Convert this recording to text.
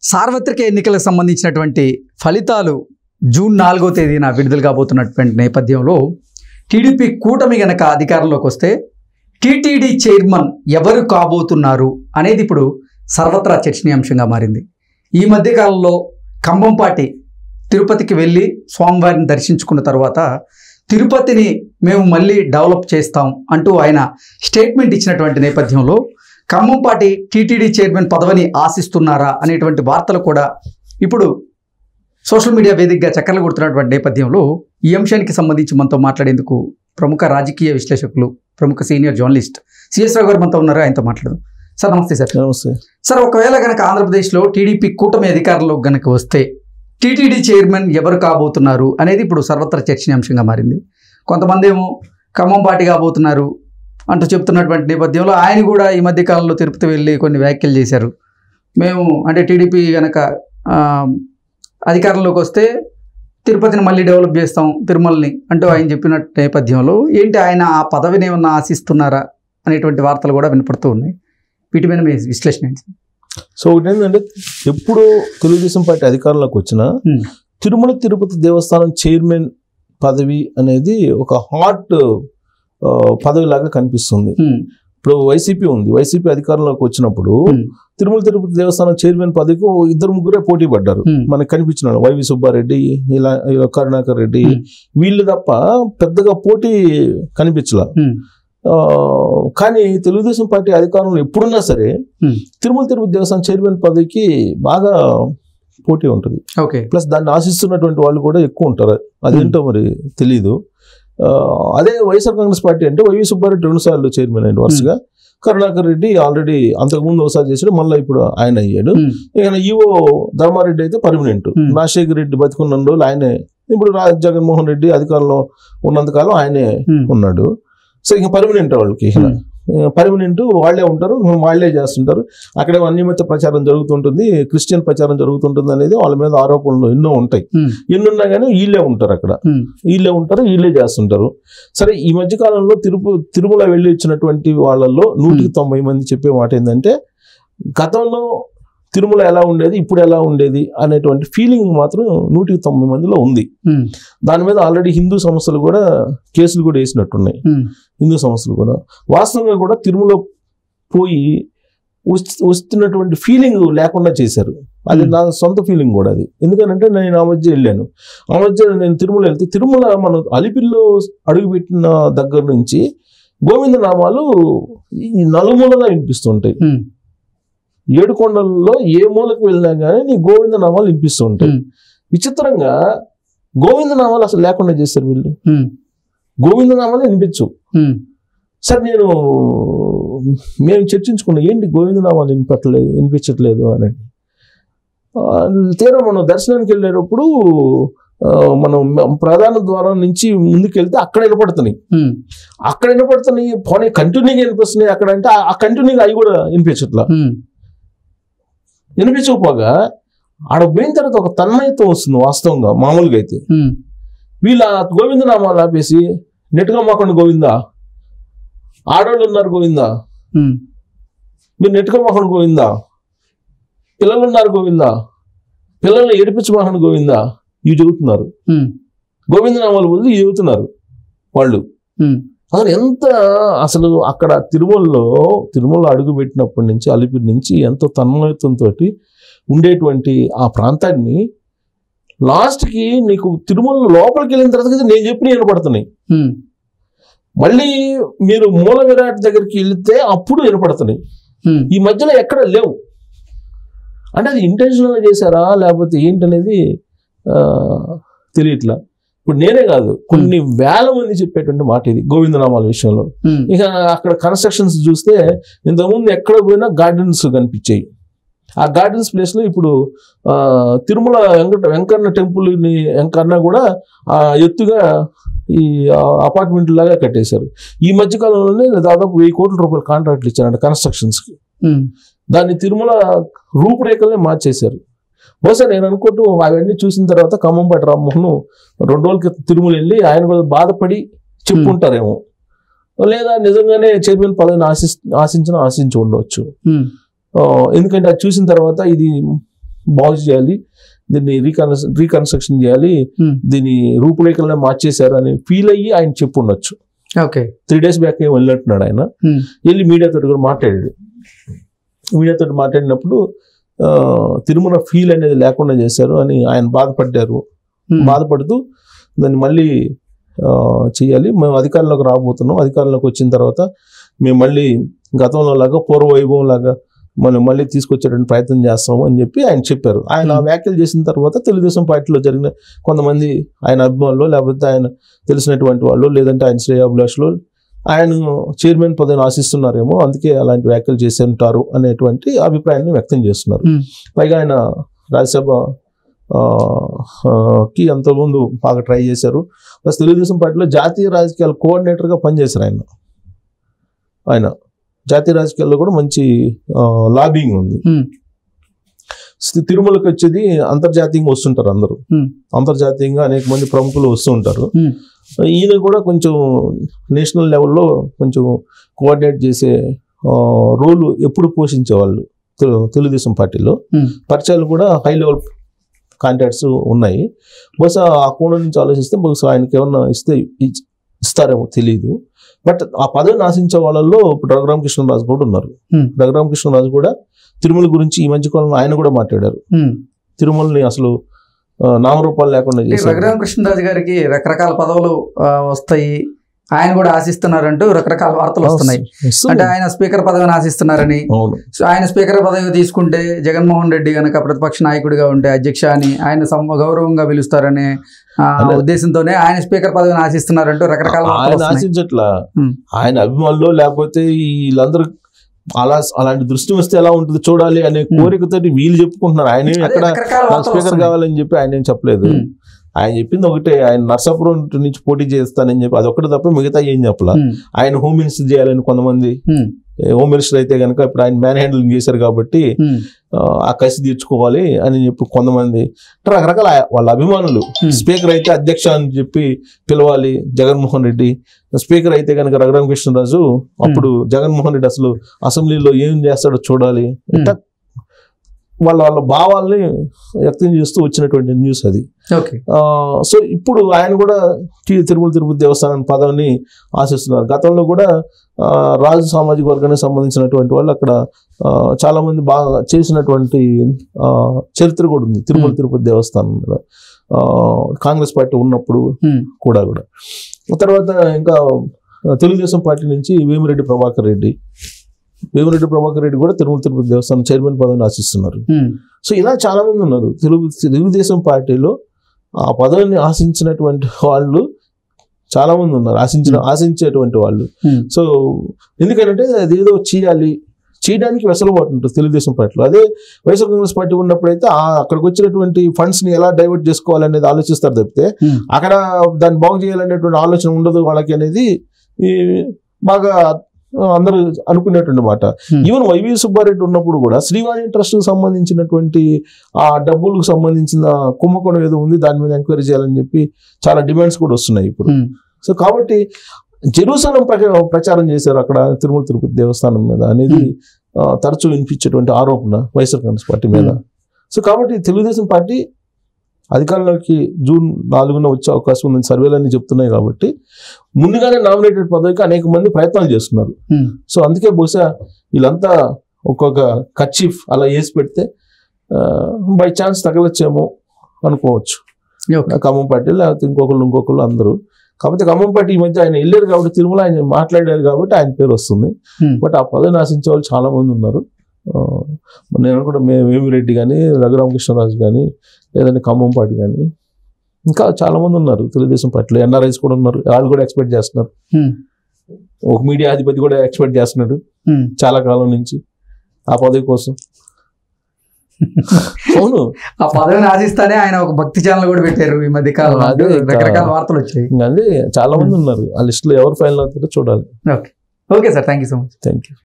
సార్వత్రిక ఎన్నికలకు సంబంధించినటువంటి ఫలితాలు జూన్ 4వ తేదీన విడుదల కాబోతున్నటువంటి నేపథ్యంలో టీడీపీ కూటమి గనక అధికారంలోకి వస్తే టీటీడీ చైర్మన్ ఎవరు కాబోతున్నారు అనేది ఇప్పుడు సర్వత్రా చర్చనీయాంశంగా మారింది. ఈ మధ్యకాలంలో కంభంపాటి తిరుపతికి వెళ్ళి స్వామివారిని దర్శించుకున్న తర్వాత తిరుపతిని మేము మళ్ళీ డెవలప్ చేస్తాం అంటూ ఆయన స్టేట్మెంట్ ఇచ్చినటువంటి నేపథ్యంలో ఖమ్మంపాటి టీటీడీ చైర్మన్ పదవిని ఆశిస్తున్నారా అనేటువంటి వార్తలు కూడా ఇప్పుడు సోషల్ మీడియా వేదికగా చక్కర్లు కొడుతున్నటువంటి నేపథ్యంలో ఈ అంశానికి సంబంధించి మనతో మాట్లాడేందుకు ప్రముఖ రాజకీయ విశ్లేషకులు, ప్రముఖ సీనియర్ జర్నలిస్ట్ సిఎస్ రావు గారు మనతో ఉన్నారు. ఆయనతో మాట్లాడదాం. సార్ నమస్తే. సార్ నమస్తే సార్. ఒకవేళ కనుక ఆంధ్రప్రదేశ్లో టీడీపీ కూటమి అధికారంలోకి కనుక వస్తే టీటీడీ చైర్మన్ ఎవరు కాబోతున్నారు అనేది ఇప్పుడు సర్వత్రా చర్చనీయాంశంగా మారింది. కొంతమంది ఏమో ఖమ్మంపాటి కాబోతున్నారు అంటూ చెప్తున్నటువంటి నేపథ్యంలో ఆయన కూడా ఈ మధ్యకాలంలో తిరుపతి వెళ్ళి కొన్ని వ్యాఖ్యలు చేశారు. మేము అంటే టీడీపీ కనుక అధికారంలోకి వస్తే తిరుపతిని మళ్ళీ డెవలప్ చేస్తాం తిరుమలని అంటూ ఆయన చెప్పిన నేపథ్యంలో ఏంటి ఆయన ఆ పదవిని ఏమన్నా ఆశిస్తున్నారా అనేటువంటి వార్తలు కూడా వినపడుతూ ఉన్నాయి. వీటి మీద మీ విశ్లేషణ ఏంటి? సో ఒకటి ఏంటంటే, ఎప్పుడు తెలుగుదేశం పార్టీ అధికారంలోకి వచ్చినా తిరుమల తిరుపతి దేవస్థానం చైర్మన్ పదవి అనేది ఒక హాట్ పదవిలాగా కనిపిస్తుంది. ఇప్పుడు వైసీపీ ఉంది, వైసీపీ అధికారంలోకి వచ్చినప్పుడు తిరుమల తిరుపతి దేవస్థానం చైర్మన్ పదవికి 2-3 పోటీ పడ్డారు. మనకు కనిపించిన వైవి సుబ్బారెడ్డి, ఇలా కరుణాకర్ రెడ్డి, వీళ్ళు తప్ప పెద్దగా పోటీ కనిపించలా. కానీ తెలుగుదేశం పార్టీ అధికారంలో ఎప్పుడున్నా సరే తిరుమల తిరుపతి దేవస్థానం చైర్మన్ పదవికి బాగా పోటీ ఉంటుంది. ప్లస్ దాన్ని ఆశిస్తున్నటువంటి వాళ్ళు కూడా ఎక్కువ ఉంటారు. అదేంటో మరి తెలీదు. అదే వైఎస్ఆర్ కాంగ్రెస్ పార్టీ అంటే వైవి సుబ్బారెడ్డి 2 సార్లు చైర్మన్ అయ్యాడు వరుసగా. కరుణాకర్ రెడ్డి ఆల్రెడీ అంతకుముందు ఒకసారి చేశాడు, మళ్ళీ ఇప్పుడు ఆయన అయ్యాడు. ఇక ఈవో ధర్మారెడ్డి అయితే పర్మనెంట్. రాజశేఖర రెడ్డి బతికున్న రోజులు ఆయనే. ఇప్పుడు జగన్మోహన్ రెడ్డి అధికారంలో ఉన్నంతకాలం ఆయనే ఉన్నాడు. సో ఇక పర్మనెంట్ వాళ్ళకి, పర్మనెంట్ వాళ్ళే ఉంటారు, వాళ్ళే చేస్తుంటారు. అక్కడే అన్యమత ప్రచారం జరుగుతుంటుంది, క్రిస్టియన్ ప్రచారం జరుగుతుంటుంది అనేది వాళ్ళ మీద ఆరోపణలు ఎన్నో ఉంటాయి. ఎన్నున్నా కానీ వీళ్ళే ఉంటారు, అక్కడ వీళ్ళే ఉంటారు, వీళ్ళే చేస్తుంటారు. సరే, ఈ మధ్యకాలంలో తిరుమల వెళ్ళి ఇచ్చినటువంటి వాళ్ళల్లో 190 మంది చెప్పే మాట ఏంటంటే, గతంలో తిరుమల ఎలా ఉండేది, ఇప్పుడు ఎలా ఉండేది అనేటువంటి ఫీలింగ్ మాత్రం 190 మందిలో ఉంది. దాని మీద ఆల్రెడీ హిందూ సంస్థలు కూడా కేసులు కూడా వేసినట్టున్నాయి. హిందూ సంస్థలు కూడా వాస్తవంగా కూడా తిరుమల పోయి వస్తున్నటువంటి ఫీలింగ్ లేకుండా చేశారు. అది నా సొంత ఫీలింగ్ కూడా అది. ఎందుకంటే నేను ఆ మధ్య వెళ్ళాను. ఆ మధ్య నేను తిరుమల వెళ్తే, తిరుమల మనం అలిపిరిలో అడుగుపెట్టిన దగ్గర నుంచి గోవిందనామాలు ఈ నలుమూలలా వినిపిస్తుంటాయి. 7 కొండలలో ఏ మూలకు వెళ్ళినా కానీ నీ గోవిందనామాలు వినిపిస్తూ ఉంటాయి. విచిత్రంగా గోవిందనామాలు అసలు లేకుండా చేశారు వీళ్ళు. గోవిందనామాలు వినిపించు. సార్ మేము చర్చించుకున్నాం, ఏంటి గోవిందనామాలు వినిపించట్లేదు అని. తీరా మనం దర్శనానికి వెళ్ళేటప్పుడు మనం ప్రధాన ద్వారం నుంచి ముందుకెళ్తే అక్కడ వినపడుతున్నాయి. పోనీ కంటిన్యూగా వినిపిస్తున్నాయి అక్కడ అంటే, ఆ కంటిన్యూగా అవి కూడా వినిపించకపోగా ఆడ పోయిన తర్వాత ఒక తన్మయత్వం వస్తుంది. వాస్తవంగా మామూలుగా అయితే వీళ్ళ గోవిందనామాలు ఆపేసి నెట్టుగా మాకండి గోవిందా, ఆడవాళ్ళు ఉన్నారు గోవిందా, మీరు నెట్టుగా మాకండి గోవిందా, పిల్లలు ఉన్నారు గోవిందా, పిల్లల్ని ఏడిపించమాకండి గోవిందా, ఇవి చెబుతున్నారు. గోవిందనామాలు బదులు ఇవి చెబుతున్నారు వాళ్ళు. అసలు అక్కడ తిరుమల అడుగు పెట్టినప్పటి నుంచి, అలిపిరి నుంచి ఎంతో తన్మయత్వంతో ఉండేటువంటి ఆ ప్రాంతాన్ని లాస్ట్కి నీకు తిరుమల లోపలికి వెళ్ళిన తర్వాత నేను చెప్పిన వినపడుతున్నాయి. మళ్ళీ మీరు మూల విరాట్ దగ్గరికి వెళితే అప్పుడు వినపడుతున్నాయి. ఈ మధ్యలో ఎక్కడ లేవు. అంటే అది ఇంటెన్షనల్గా చేశారా లేకపోతే ఏంటనేది తెలియట్లా. ఇప్పుడు నేనే కాదు, కొన్ని వేల మంది చెప్పేటువంటి మాట ఇది గోవిందనామాల విషయంలో. ఇక అక్కడ కన్స్ట్రక్షన్స్ చూస్తే ఇంతకుముందు ఎక్కడ పోయినా గార్డెన్స్ కనిపించాయి. ఆ గార్డెన్స్ ప్లేస్ లో ఇప్పుడు తిరుమల వెంకన్న టెంపుల్ వెంకన్న కూడా ఎత్తుగా ఈ అపార్ట్మెంట్ లాగా కట్టేశారు. ఈ మధ్యకాలంలోనే దాదాపు 1000 కోట్ల రూపాయల కాంట్రాక్ట్లు ఇచ్చారంట కన్స్ట్రక్షన్స్ కి. దాన్ని తిరుమల రూపురేఖలనే మార్చేశారు. బహుశా నేను అనుకుంటూ అవన్నీ చూసిన తర్వాత ఖమ్మంపాటి రామ్మోహన్ 2 రోజుల క్రితం తిరుమల వెళ్ళి ఆయన కూడా బాధపడి చెప్పుకుంటారేమో, లేదా నిజంగానే చైర్మన్ పదవిని ఆశించి ఉండవచ్చు. ఎందుకంటే అది చూసిన తర్వాత ఇది బాగు చేయాలి, దీన్ని రీకన్స్ట్రక్షన్ చేయాలి, దీన్ని రూపురేఖలనే మార్చేశారు అని ఫీల్ అయ్యి ఆయన చెప్పుండొచ్చు. ఓకే, 3 days బ్యాక్ ఏం వెళ్ళినట్టున్నాడు ఆయన. వెళ్ళి మీడియాతో కూడా మాట్లాడాడు. మీడియాతో మాట్లాడినప్పుడు తిరుమల ఫీల్ అనేది లేకుండా చేశారు అని ఆయన బాధపడ్డారు. బాధపడుతూ దాన్ని మళ్ళీ చేయాలి, మేము అధికారంలోకి రాబోతున్నాం, అధికారంలోకి వచ్చిన తర్వాత మేము మళ్ళీ గతంలో లాగా పూర్వ వైభవం లాగా మనం మళ్ళీ తీసుకొచ్చేటువంటి ప్రయత్నం చేస్తాము అని చెప్పి ఆయన చెప్పారు. ఆయన వ్యాఖ్యలు చేసిన తర్వాత తెలుగుదేశం పార్టీలో జరిగిన కొంతమంది ఆయన అభిమానులు, లేకపోతే ఆయన తెలిసినటువంటి వాళ్ళు, లేదంటే ఆయన శ్రేయాభిలాషులు ఆయన చైర్మన్ పదవిని ఆశిస్తున్నారేమో, అందుకే అలాంటి వ్యాఖ్యలు చేసి ఉంటారు అనేటువంటి అభిప్రాయాన్ని వ్యక్తం చేస్తున్నారు. పైగా ఆయన రాజ్యసభ కి అంతకుముందు బాగా ట్రై చేశారు. ప్లస్ తెలుగుదేశం పార్టీలో జాతీయ రాజకీయాల కోఆర్డినేటర్గా పనిచేశారు ఆయన జాతీయ రాజకీయాల్లో కూడా మంచి లాబింగ్ ఉంది. తిరుమలకి వచ్చేది అంతర్జాతీయంగా వస్తుంటారు అందరూ, అంతర్జాతీయంగా అనేక మంది ప్రముఖులు వస్తూ ఉంటారు. ఈయన కూడా కొంచెం నేషనల్ లెవెల్లో కొంచెం కోఆర్డినేట్ చేసే రోల్ ఎప్పుడు పోషించేవాళ్ళు తెలుగుదేశం పార్టీలో. పరిచయాలు కూడా హై లెవెల్ కాంటాక్ట్స్ ఉన్నాయి. బహుశా ఆ కోణం నుంచి ఆలోచిస్తే బహుశా ఆయనకి ఏమన్నా ఇస్తారేమో తెలియదు. బట్ ఆ పదవిని ఆశించే వాళ్ళల్లో ఇప్పుడు రఘురామకృష్ణరాజు కూడా ఉన్నారు. రఘురామకృష్ణరాజు కూడా తిరుమల గురించి ఈ మధ్య కాలంలో ఆయన కూడా మాట్లాడారు. తిరుమలని అసలు నామరూపాలు లేకుండా చేశారు. రఘురామకృష్ణరాజు గారికి రకరకాల పదవులు వస్తాయి, ఆయన కూడా ఆశిస్తున్నారంటూ రకరకాల వార్తలు వస్తున్నాయి. అంటే ఆయన స్పీకర్ పదవిని ఆశిస్తున్నారని, ఆయన స్పీకర్ పదవి తీసుకుంటే జగన్మోహన్ రెడ్డి గనక ప్రతిపక్ష నాయకుడిగా ఉంటే అధ్యక్ష అని ఆయన గౌరవంగా పిలుస్తారనే ఉద్దేశంతోనే ఆయన స్పీకర్ పదవిని ఆశిస్తున్నారంటూ రకరకాల ఆయన ఆశించట్లా. ఆయన అభిమానులు లేకపోతే వీళ్ళందరూ అలాంటి దృష్టి వస్తే ఎలా ఉంటుంది చూడాలి అనే కోరికతో వీళ్ళు చెప్పుకుంటున్నారు. ఆయన ఎక్కడ స్పీకర్ కావాలని చెప్పి ఆయన ఏం చెప్పలేదు. ఆయన చెప్పింది ఒకటే, ఆయన నర్సాపురం నుంచి పోటీ చేస్తానని చెప్పి అదొకటి తప్ప మిగతా ఏం చెప్పలా. ఆయన హోమ్ మినిస్టర్ చేయాలని కొంతమంది, హోమ్ మినిస్టర్ అయితే కనుక ఇప్పుడు ఆయన మ్యాన్ హ్యాండ్లింగ్ చేశారు కాబట్టి ఆ కసి తీర్చుకోవాలి అని చెప్పి కొంతమంది రకరకాల వాళ్ళ అభిమానులు. స్పీకర్ అయితే అధ్యక్ష అని చెప్పి పిలవాలి జగన్మోహన్ రెడ్డి, స్పీకర్ అయితే కనుక రఘురామకృష్ణరాజు, అప్పుడు జగన్మోహన్ రెడ్డి అసలు అసెంబ్లీలో ఏం చేస్తాడో చూడాలి, ఇట్లా వాళ్ళ భావాల్ని వ్యక్తం చేస్తూ వచ్చినటువంటి న్యూస్ అది. సో ఇప్పుడు ఆయన కూడా తిరుమల తిరుపతి దేవస్థానం పదవిని ఆశిస్తున్నారు. గతంలో కూడా రాజు సామాజిక వర్గానికి సంబంధించినటువంటి వాళ్ళు అక్కడ చాలా మంది బాగా చేసినటువంటి చరిత్ర కూడా ఉంది తిరుమల తిరుపతి దేవస్థానం మీద, కాంగ్రెస్ పార్టీ ఉన్నప్పుడు కూడా. తర్వాత ఇంకా తెలుగుదేశం పార్టీ నుంచి వేమిరెడ్డి ప్రభాకర్ రెడ్డి కూడా తిరుమల తిరుపతి దేవస్థానం చైర్మన్ పదవిని ఆశిస్తున్నారు. సో ఇలా చాలా మంది ఉన్నారు తెలుగుదేశం పార్టీలో. ఆ పదవిని ఆశించినటువంటి వాళ్ళు చాలా మంది ఉన్నారు, ఆశించేటువంటి వాళ్ళు. సో ఎందుకంటే అదేదో చేయడానికి వెసులుబాటు ఉంటుంది తెలుగుదేశం పార్టీలో. అదే వైఎస్ఆర్ కాంగ్రెస్ పార్టీ ఉన్నప్పుడైతే అక్కడికి వచ్చినటువంటి ఫండ్స్ ని ఎలా డైవర్ట్ చేసుకోవాలనేది ఆలోచిస్తారు తప్పితే అక్కడ దాన్ని బాగు చేయాలనేటువంటి ఆలోచన ఉండదు వాళ్ళకి అనేది బాగా అందరూ అనుకునేటువంటి మాట. ఈవెన్ వైవి సుబ్బారెడ్డి ఉన్నప్పుడు కూడా శ్రీవాణి ట్రస్ట్ కు సంబంధించినటువంటి ఆ డబ్బులకు సంబంధించిన కుంభకోణం ఏదో ఉంది, దాని మీద ఎంక్వైరీ చేయాలని చెప్పి చాలా డిమాండ్స్ కూడా వస్తున్నాయి ఇప్పుడు. సో కాబట్టి జెరూసలం ప్రచారం చేశారు అక్కడ తిరుమల తిరుపతి దేవస్థానం మీద అనేది తరచూ వినిపించేటువంటి ఆరోపణ వైఎస్ఆర్ కాంగ్రెస్ పార్టీ మీద. సో కాబట్టి తెలుగుదేశం పార్టీ అధికారంలోకి June 4న వచ్చే అవకాశం ఉందని సర్వేలన్నీ చెప్తున్నాయి. కాబట్టి ముందుగానే నామినేటెడ్ పదవికి అనేక మంది ప్రయత్నాలు చేస్తున్నారు. సో అందుకే బహుశా వీళ్ళంతా ఒక్కొక్క కర్చీఫ్ అలా వేసి పెడితే బై ఛాన్స్ తగలచ్చేమో అనుకోవచ్చు ఖమ్మం పార్టీ, లేకపోతే ఇంకొకళ్ళు అందరూ. కాకపోతే ఖమ్మం పార్టీ ఈ మధ్య ఆయన వెళ్ళారు కాబట్టి తిరుమల ఆయన మాట్లాడారు కాబట్టి ఆయన పేరు వస్తుంది. బట్ ఆ పదవిని ఆశించే వాళ్ళు చాలా మంది ఉన్నారు. నేను అనుకుంటా వేమిరెడ్డి కానీ, రఘురామకృష్ణరాజు కానీ, లేదంటే ఖమ్మం పార్టీ కానీ ఇంకా చాలా మంది ఉన్నారు తెలుగుదేశం పార్టీలో. ఎన్ఆర్ఐస్ కూడా ఉన్నారు, వాళ్ళు కూడా ఎక్స్పెక్ట్ చేస్తున్నారు. ఒక మీడియా అధిపతి కూడా ఎక్స్పెక్ట్ చేస్తున్నాడు చాలా కాలం నుంచి ఆ పదవి కోసం. అవును, ఆ పదవిని ఆశిస్తానే ఆయన ఒక భక్తి ఛానల్ కూడా పెట్టారు ఈ మధ్య కాలంలో. రకరకాల వార్తలు వచ్చాయి. అదే చాలా మంది ఉన్నారు ఆ లిస్ట్ లో, ఎవరు ఫైనల్ అవుతారో చూడాలి. Okay sir, thank you so much. Thank you.